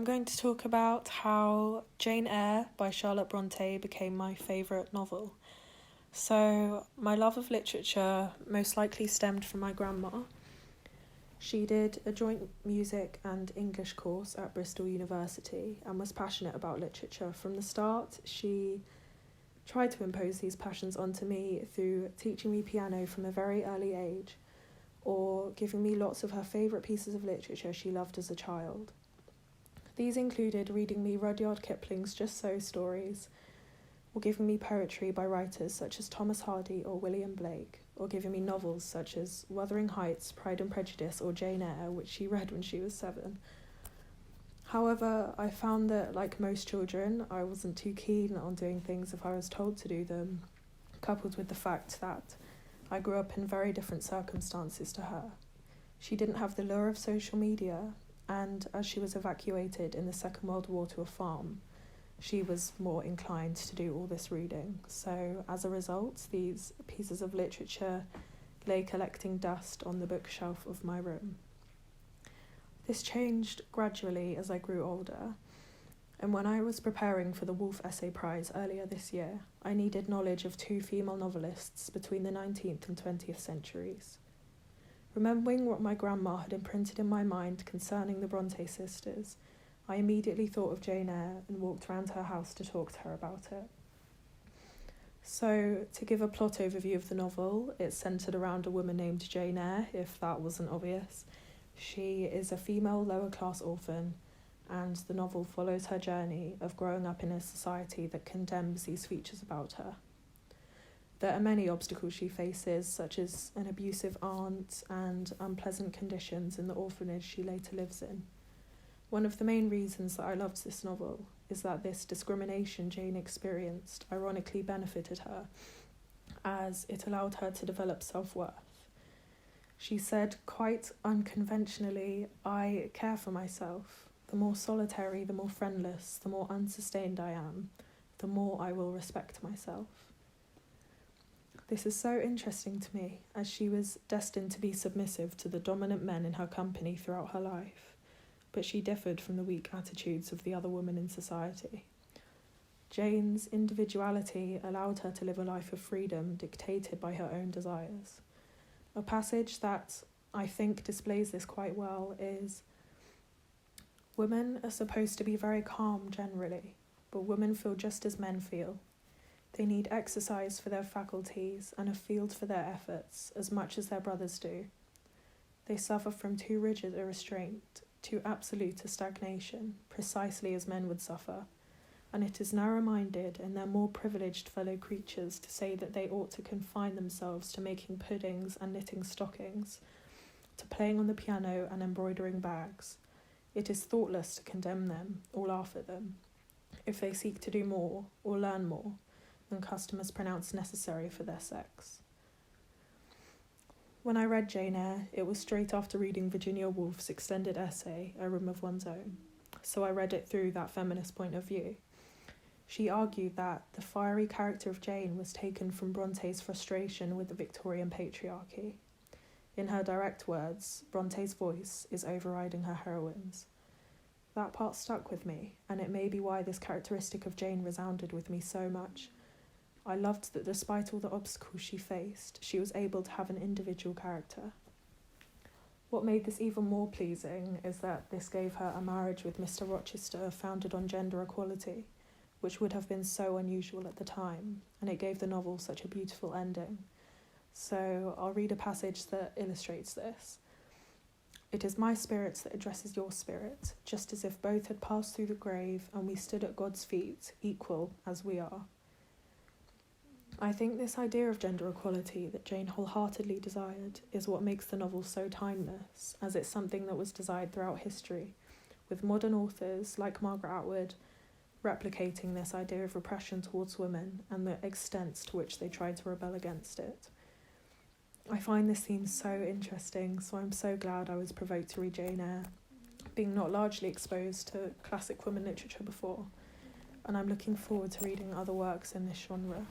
I'm going to talk about how Jane Eyre by Charlotte Bronte became my favourite novel. So, my love of literature most likely stemmed from my grandma. She did a joint music and English course at Bristol University and was passionate about literature. From the start, she tried to impose these passions onto me through teaching me piano from a very early age, or giving me lots of her favourite pieces of literature she loved as a child. These included reading me Rudyard Kipling's Just So stories, or giving me poetry by writers such as Thomas Hardy or William Blake, or giving me novels such as Wuthering Heights, Pride and Prejudice, or Jane Eyre, which she read when she was 7. However, I found that, like most children, I wasn't too keen on doing things if I was told to do them, coupled with the fact that I grew up in very different circumstances to her. She didn't have the lure of social media, and as she was evacuated in the Second World War to a farm, she was more inclined to do all this reading. So as a result, these pieces of literature lay collecting dust on the bookshelf of my room. This changed gradually as I grew older, and when I was preparing for the Woolf Essay Prize earlier this year, I needed knowledge of 2 female novelists between the 19th and 20th centuries. Remembering what my grandma had imprinted in my mind concerning the Bronte sisters, I immediately thought of Jane Eyre and walked round her house to talk to her about it. So, to give a plot overview of the novel, it's centred around a woman named Jane Eyre, if that wasn't obvious. She is a female lower-class orphan, and the novel follows her journey of growing up in a society that condemns these features about her. There are many obstacles she faces, such as an abusive aunt and unpleasant conditions in the orphanage she later lives in. One of the main reasons that I loved this novel is that this discrimination Jane experienced ironically benefited her, as it allowed her to develop self-worth. She said, quite unconventionally, "I care for myself. The more solitary, the more friendless, the more unsustained I am, the more I will respect myself." This is so interesting to me, as she was destined to be submissive to the dominant men in her company throughout her life, but she differed from the weak attitudes of the other women in society. Jane's individuality allowed her to live a life of freedom dictated by her own desires. A passage that I think displays this quite well is, "Women are supposed to be very calm generally, but women feel just as men feel. They need exercise for their faculties and a field for their efforts as much as their brothers do. They suffer from too rigid a restraint, too absolute a stagnation, precisely as men would suffer, and it is narrow-minded in their more privileged fellow creatures to say that they ought to confine themselves to making puddings and knitting stockings, to playing on the piano and embroidering bags. It is thoughtless to condemn them or laugh at them, if they seek to do more or learn more than customers pronounce necessary for their sex." When I read Jane Eyre, it was straight after reading Virginia Woolf's extended essay, A Room of One's Own, so I read it through that feminist point of view. She argued that the fiery character of Jane was taken from Bronte's frustration with the Victorian patriarchy. In her direct words, Bronte's voice is overriding her heroine's. That part stuck with me, and it may be why this characteristic of Jane resounded with me so much. I loved that despite all the obstacles she faced, she was able to have an individual character. What made this even more pleasing is that this gave her a marriage with Mr. Rochester founded on gender equality, which would have been so unusual at the time, and it gave the novel such a beautiful ending. So I'll read a passage that illustrates this. "It is my spirit that addresses your spirit, just as if both had passed through the grave and we stood at God's feet, equal as we are." I think this idea of gender equality that Jane wholeheartedly desired is what makes the novel so timeless, as it's something that was desired throughout history, with modern authors like Margaret Atwood replicating this idea of repression towards women and the extents to which they tried to rebel against it. I find this theme so interesting, so I'm so glad I was provoked to read Jane Eyre, being not largely exposed to classic women literature before, and I'm looking forward to reading other works in this genre.